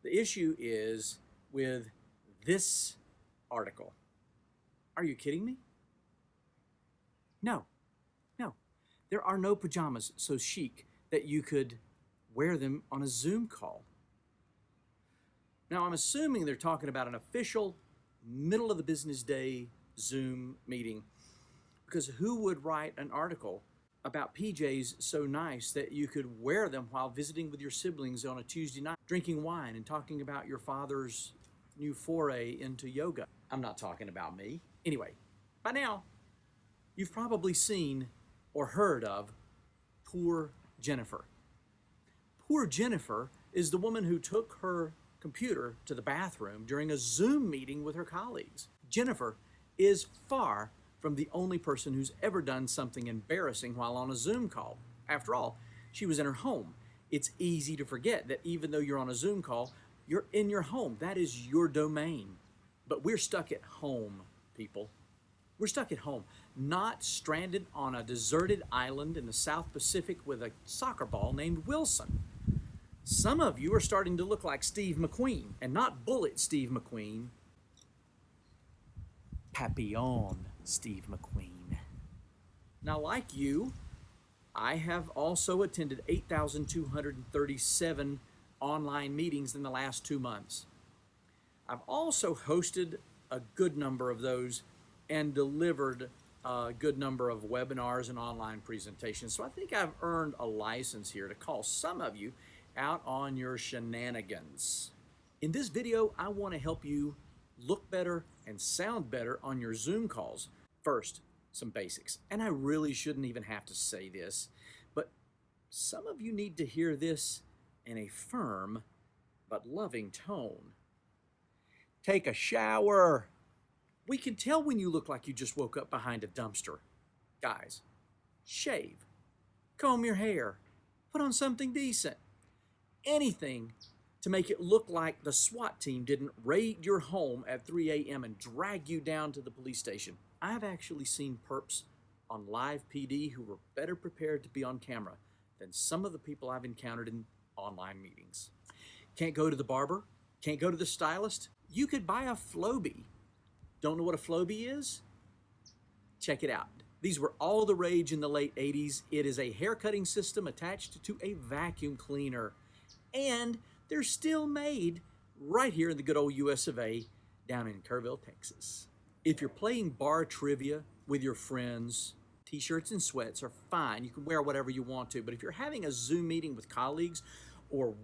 The issue is with this article. Are you kidding me? No, no. There are no pajamas so chic that you could wear them on a Zoom call. Now, I'm assuming they're talking about an official, middle of the business day Zoom meeting, because who would write an article about PJs so nice that you could wear them while visiting with your siblings on a Tuesday night, drinking wine and talking about your father's new foray into yoga? I'm not talking about me. Anyway, by now, you've probably seen or heard of Poor Jennifer. Poor Jennifer is the woman who took her computer to the bathroom during a Zoom meeting with her colleagues. Jennifer is far from the only person who's ever done something embarrassing while on a Zoom call. After all, she was in her home. It's easy to forget that even though you're on a Zoom call, you're in your home. That is your domain. But we're stuck at home, people. We're stuck at home, not stranded on a deserted island in the South Pacific with a soccer ball named Wilson. Some of you are starting to look like Steve McQueen, and not Bullet Steve McQueen, Papillon Steve McQueen. Now, like you, I have also attended 8,237 online meetings in the last 2 months. I've also hosted a good number of those and delivered a good number of webinars and online presentations. So I think I've earned a license here to call some of you out on your shenanigans. In this video, I want to help you look better and sound better on your Zoom calls. First, some basics. And I really shouldn't even have to say this, but some of you need to hear this in a firm but loving tone. Take a shower. We can tell when you look like you just woke up behind a dumpster. Guys, shave, comb your hair, put on something decent. Anything to make it look like the SWAT team didn't raid your home at 3 a.m. and drag you down to the police station. I've actually seen perps on live PD who were better prepared to be on camera than some of the people I've encountered in online meetings. Can't go to the barber? Can't go to the stylist? You could buy a Flowbee. Don't know what a Flowbee is? Check it out. These were all the rage in the late 80s. It is a haircutting system attached to a vacuum cleaner. And they're still made right here in the good old US of A down in Kerrville, Texas. If you're playing bar trivia with your friends, t-shirts and sweats are fine. You can wear whatever you want to. But if you're having a Zoom meeting with colleagues or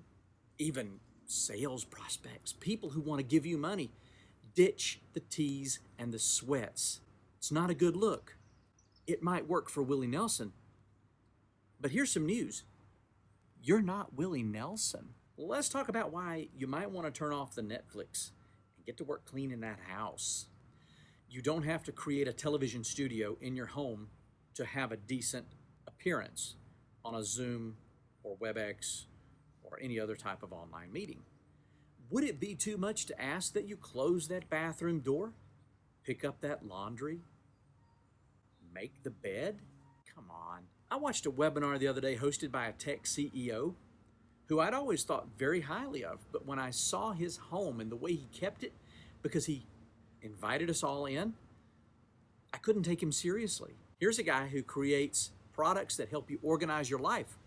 even sales prospects, people who want to give you money, ditch the tees and the sweats. It's not a good look. It might work for Willie Nelson, but here's some news. You're not Willie Nelson. Let's talk about why you might want to turn off the Netflix and get to work cleaning that house. You don't have to create a television studio in your home to have a decent appearance on a Zoom or WebEx or any other type of online meeting. Would it be too much to ask that you close that bathroom door, pick up that laundry, make the bed? Come on. I watched a webinar the other day hosted by a tech CEO who I'd always thought very highly of, but when I saw his home and the way he kept it, because he invited us all in, I couldn't take him seriously. Here's a guy who creates products that help you organize your life,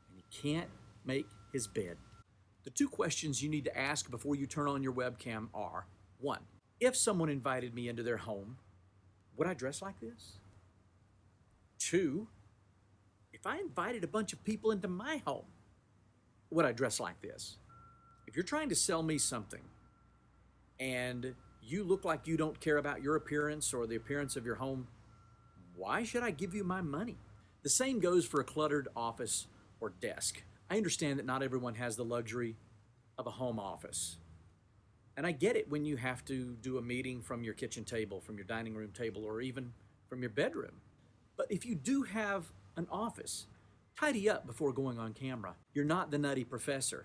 and he can't make his bed. The two questions you need to ask before you turn on your webcam are, 1, if someone invited me into their home, would I dress like this? 2, if I invited a bunch of people into my home, would I dress like this? If you're trying to sell me something and you look like you don't care about your appearance or the appearance of your home, why should I give you my money? The same goes for a cluttered office or desk. I understand that not everyone has the luxury of a home office. And I get it when you have to do a meeting from your kitchen table, from your dining room table, or even from your bedroom. But if you do have an office, tidy up before going on camera. You're not the nutty professor.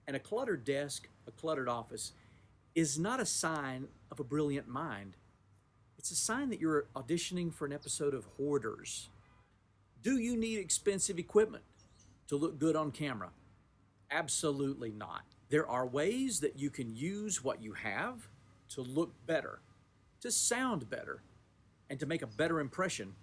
And a cluttered desk, a cluttered office, is not a sign of a brilliant mind. It's a sign that you're auditioning for an episode of Hoarders. Do you need expensive equipment to look good on camera? Absolutely not. There are ways that you can use what you have to look better, to sound better, and to make a better impression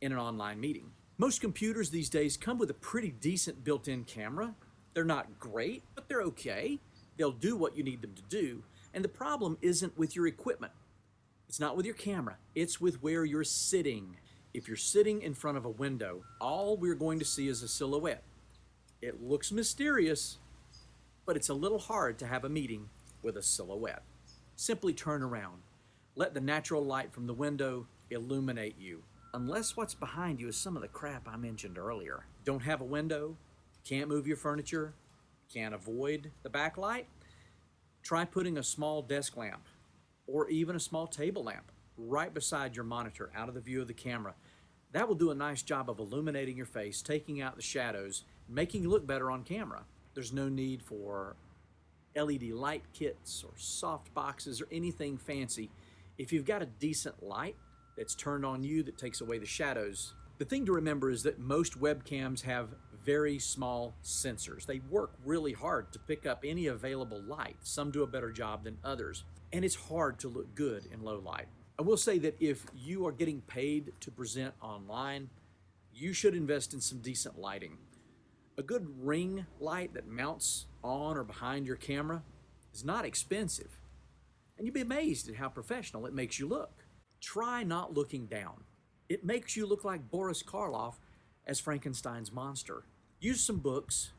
in an online meeting. Most computers these days come with a pretty decent built-in camera. They're not great, but they're okay. They'll do what you need them to do. And the problem isn't with your equipment. It's not with your camera. It's with where you're sitting. If you're sitting in front of a window, all we're going to see is a silhouette. It looks mysterious, but it's a little hard to have a meeting with a silhouette. Simply turn around. Let the natural light from the window illuminate you. Unless what's behind you is some of the crap I mentioned earlier. Don't have a window, can't move your furniture, can't avoid the backlight? Try putting a small desk lamp or even a small table lamp right beside your monitor out of the view of the camera. That will do a nice job of illuminating your face, taking out the shadows, making you look better on camera. There's no need for LED light kits or soft boxes or anything fancy. If you've got a decent light that's turned on you that takes away the shadows, the thing to remember is that most webcams have very small sensors. They work really hard to pick up any available light. Some do a better job than others, and it's hard to look good in low light. I will say that if you are getting paid to present online, you should invest in some decent lighting. A good ring light that mounts on or behind your camera is not expensive, and you'd be amazed at how professional it makes you look. Try not looking down. It makes you look like Boris Karloff as Frankenstein's monster. Use some books,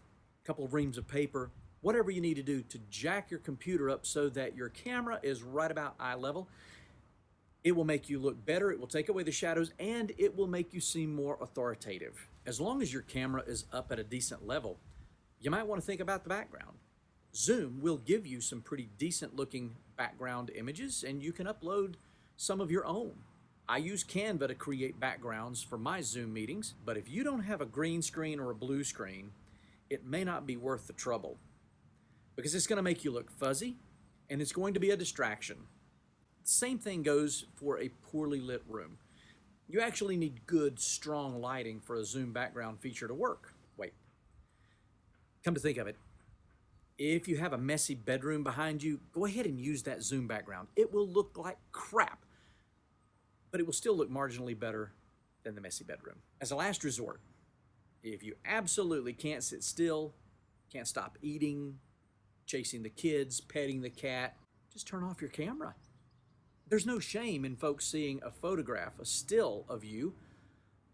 a couple of reams of paper, whatever you need to do to jack your computer up so that your camera is right about eye level. It will make you look better, it will take away the shadows, and it will make you seem more authoritative. As long as your camera is up at a decent level, you might want to think about the background. Zoom will give you some pretty decent looking background images, and you can upload some of your own. I use Canva to create backgrounds for my Zoom meetings, but if you don't have a green screen or a blue screen, it may not be worth the trouble because it's going to make you look fuzzy and it's going to be a distraction. Same thing goes for a poorly lit room. You actually need good, strong lighting for a Zoom background feature to work. Wait, come to think of it, if you have a messy bedroom behind you, go ahead and use that Zoom background. It will look like crap, but it will still look marginally better than the messy bedroom. As a last resort, if you absolutely can't sit still, can't stop eating, chasing the kids, petting the cat, just turn off your camera. There's no shame in folks seeing a photograph, a still of you,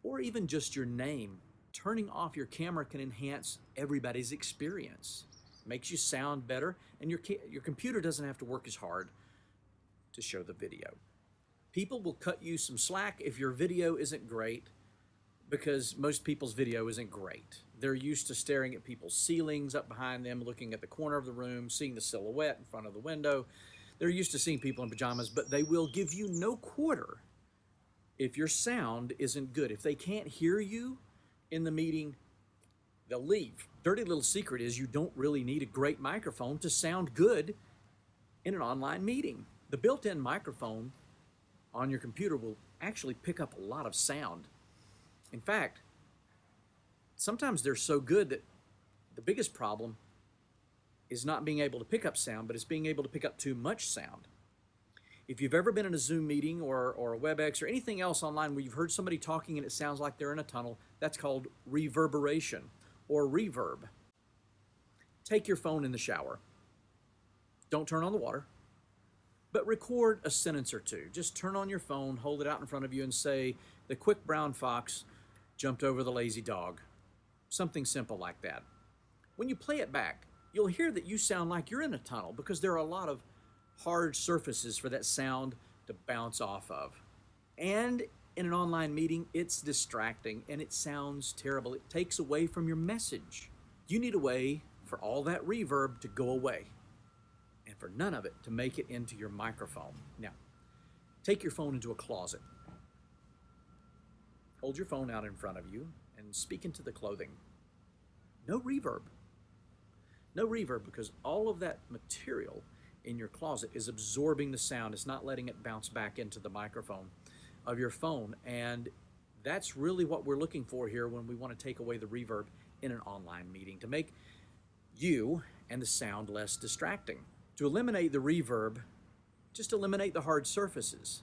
or even just your name. Turning off your camera can enhance everybody's experience. It makes you sound better, and your computer doesn't have to work as hard to show the video. People will cut you some slack if your video isn't great, because most people's video isn't great. They're used to staring at people's ceilings up behind them, looking at the corner of the room, seeing the silhouette in front of the window. They're used to seeing people in pajamas, but they will give you no quarter if your sound isn't good. If they can't hear you in the meeting, they'll leave. Dirty little secret is you don't really need a great microphone to sound good in an online meeting. The built-in microphone on your computer will actually pick up a lot of sound. In fact, sometimes they're so good that the biggest problem is not being able to pick up sound, but it's being able to pick up too much sound. If you've ever been in a Zoom meeting or a WebEx or anything else online where you've heard somebody talking and it sounds like they're in a tunnel, that's called reverberation or reverb. Take your phone in the shower. Don't turn on the water, but record a sentence or two. Just turn on your phone, hold it out in front of you and say, "The quick brown fox jumped over the lazy dog." Something simple like that. When you play it back, you'll hear that you sound like you're in a tunnel because there are a lot of hard surfaces for that sound to bounce off of. And in an online meeting, it's distracting and it sounds terrible. It takes away from your message. You need a way for all that reverb to go away and for none of it to make it into your microphone. Now, take your phone into a closet. Hold your phone out in front of you and speak into the clothing. No reverb. No reverb because all of that material in your closet is absorbing the sound. It's not letting it bounce back into the microphone of your phone. And that's really what we're looking for here when we want to take away the reverb in an online meeting, to make you and the sound less distracting. To eliminate the reverb, just eliminate the hard surfaces.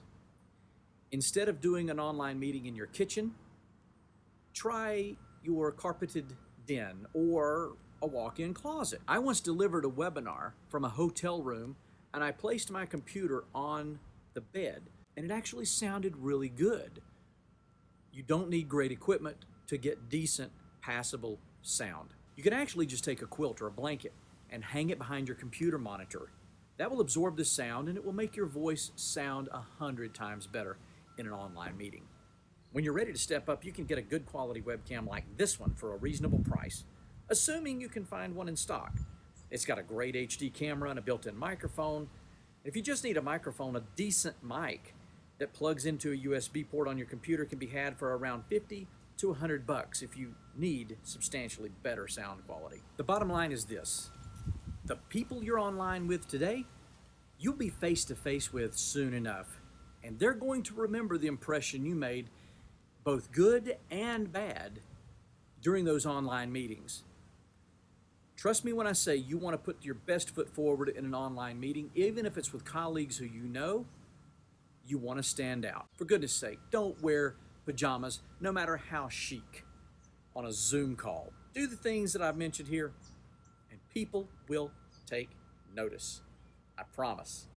Instead of doing an online meeting in your kitchen, try your carpeted den or a walk-in closet. I once delivered a webinar from a hotel room, and I placed my computer on the bed, and it actually sounded really good. You don't need great equipment to get decent, passable sound. You can actually just take a quilt or a blanket and hang it behind your computer monitor. That will absorb the sound, and it will make your voice sound 100 times better in an online meeting. When you're ready to step up, you can get a good quality webcam like this one for a reasonable price, assuming you can find one in stock. It's got a great HD camera and a built-in microphone. If you just need a microphone, a decent mic that plugs into a USB port on your computer can be had for around 50 to 100 bucks if you need substantially better sound quality. The bottom line is this: the people you're online with today, you'll be face to face with soon enough, and they're going to remember the impression you made, both good and bad, during those online meetings. Trust me when I say you want to put your best foot forward in an online meeting, even if it's with colleagues who you know. You want to stand out. For goodness sake, don't wear pajamas, no matter how chic, on a Zoom call. Do the things that I've mentioned here, and people will take notice. I promise.